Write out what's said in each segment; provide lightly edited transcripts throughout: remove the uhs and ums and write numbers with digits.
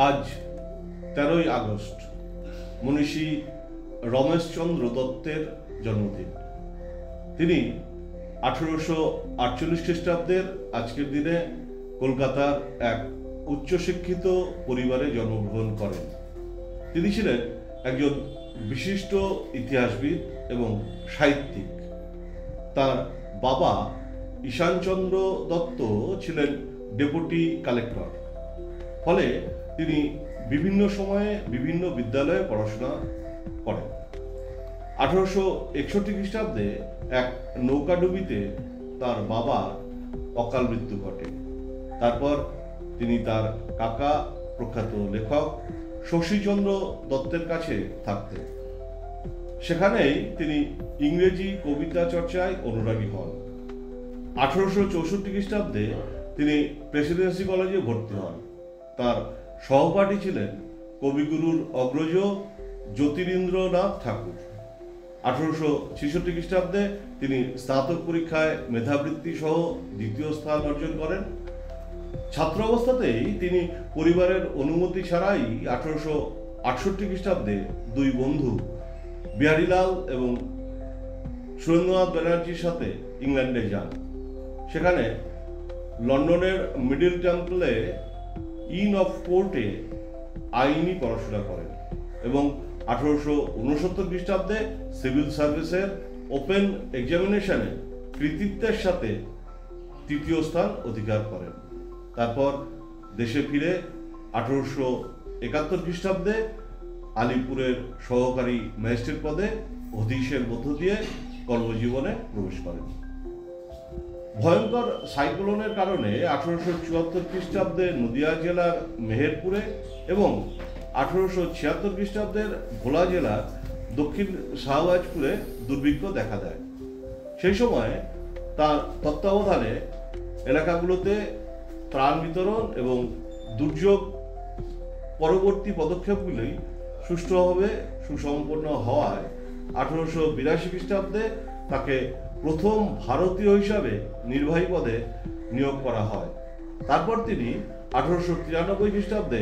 আজ 13ই আগস্ট মনীষী রমেশচন্দ্র দত্তের জন্মদিন। তিনি 1848 খ্রিস্টাব্দের আজকের দিনে কলকাতার এক উচ্চশিক্ষিত পরিবারে জন্মগ্রহণ করেন। তিনি ছিলেন একজন বিশিষ্ট ইতিহাসবিদ এবং সাহিত্যিক। তার বাবা ঈশানচন্দ্র দত্ত ছিলেন ডেপুটি কালেক্টর। ফলে তিনি বিভিন্ন সময়ে বিভিন্ন বিদ্যালয়ে পড়াশোনা করেন। 1861 খ্রিস্টাব্দে এক নৌকাডুবিতে তার বাবার অকাল মৃত্যু ঘটে। তারপর তিনি তার কাকা প্রখ্যাত লেখক শশীচন্দ্র দত্তের কাছে থাকতেন। সেখানেই তিনি ইংরেজি কবিতা চর্চায় অনুরাগী হন। 1864 খ্রিস্টাব্দে তিনি প্রেসিডেন্সি কলেজে ভর্তি হন। তার সহপাঠী ছিলেন কবিগুরুর অগ্রজ জ্যোতিরিন্দ্রনাথ ঠাকুর। 1866 খ্রিস্টাব্দে তিনি স্নাতক পরীক্ষায় মেধাবৃত্তি সহ দ্বিতীয় স্থান অর্জন করেন। ছাত্র অবস্থাতেই তিনি পরিবারের অনুমতি ছাড়াই 1868 খ্রিস্টাব্দে দুই বন্ধু বিহারীলাল এবং সুরেন্দ্রনাথ ব্যানার্জির সাথে ইংল্যান্ডে যান। সেখানে লন্ডনের মিডল টেম্পলে ইন অফ কোর্টে আইনি পড়াশোনা করেন এবং 1869 খ্রিস্টাব্দে সিভিল সার্ভিসের ওপেন এক্সামিনেশনে কৃতিত্বের সাথে তৃতীয় স্থান অধিকার করেন। তারপর দেশে ফিরে 1871 খ্রিস্টাব্দে আলিপুরের সহকারী ম্যাজিস্ট্রেট পদে অধীশের মধ্য দিয়ে কর্মজীবনে প্রবেশ করেন। ভয়ঙ্কর সাইক্লোনের কারণে 1874 খ্রিস্টাব্দে নদিয়া জেলার মেহেরপুরে এবং 1876 খ্রিস্টাব্দের ভোলা জেলার দক্ষিণ শাহবাজপুরে দুর্ভিক্ষ দেখা দেয়। সেই সময় তার তত্ত্বাবধানে এলাকাগুলোতে ত্রাণ বিতরণ এবং দুর্যোগ পরবর্তী পদক্ষেপগুলি সুষ্ঠুভাবে সুসম্পন্ন হওয়ায় 1882 খ্রিস্টাব্দে তাকে প্রথম ভারতীয় হিসাবে নির্বাহী পদে নিয়োগ করা হয়। তারপর তিনি 1893 খ্রিস্টাব্দে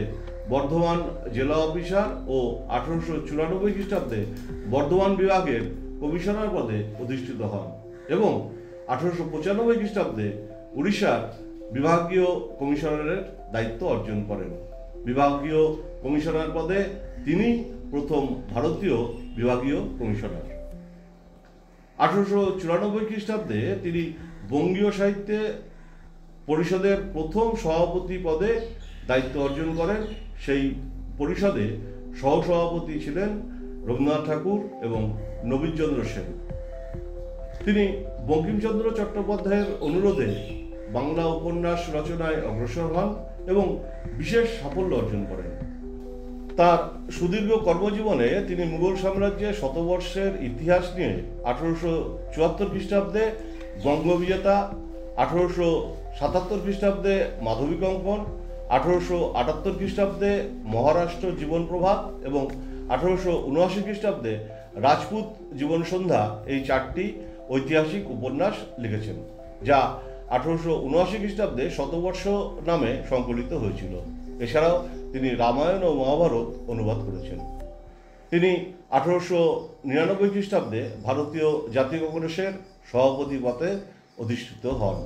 বর্ধমান জেলা অফিসার ও 1894 খ্রিস্টাব্দে বর্ধমান বিভাগের কমিশনার পদে অধিষ্ঠিত হন এবং 1895 খ্রিস্টাব্দে উড়িষ্যার বিভাগীয় কমিশনারের দায়িত্ব অর্জন করেন। বিভাগীয় কমিশনার পদে তিনি প্রথম ভারতীয় বিভাগীয় কমিশনার। 1894 খ্রিস্টাব্দে তিনি বঙ্গীয় সাহিত্য পরিষদের প্রথম সভাপতি পদে দায়িত্ব অর্জন করেন। সেই পরিষদে সহসভাপতি ছিলেন রবীন্দ্রনাথ ঠাকুর এবং নবীনচন্দ্র সেন। তিনি বঙ্কিমচন্দ্র চট্টোপাধ্যায়ের অনুরোধে বাংলা উপন্যাস রচনায় অগ্রসর হন এবং বিশেষ সাফল্য অর্জন করেন। তার সুদীর্ঘ কর্মজীবনে তিনি মুঘল সাম্রাজ্যের শতবর্ষের ইতিহাস নিয়ে 1874 খ্রিস্টাব্দে বঙ্গবিজেতা, 1877 খ্রিস্টাব্দে মাধবী কঙ্কন, 1878 খ্রিস্টাব্দে মহারাষ্ট্র জীবন প্রভাত এবং 1879 খ্রিস্টাব্দে রাজপুত জীবন সন্ধ্যা, এই চারটি ঐতিহাসিক উপন্যাস লিখেছেন, যা 1879 খ্রিস্টাব্দে শতবর্ষ নামে সংকলিত হয়েছিল। এছাড়াও তিনি রামায়ণ ও মহাভারত অনুবাদ করেছেন। তিনি 1899 খ্রিস্টাব্দে ভারতীয় জাতীয় কংগ্রেসের সভাপতি পদে অধিষ্ঠিত হন।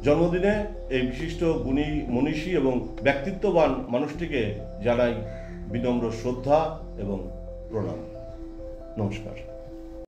জন্মদিনে এই বিশিষ্ট গুণী মনীষী এবং ব্যক্তিত্ববান মানুষটিকে জানাই বিনম্র শ্রদ্ধা এবং প্রণাম। নমস্কার।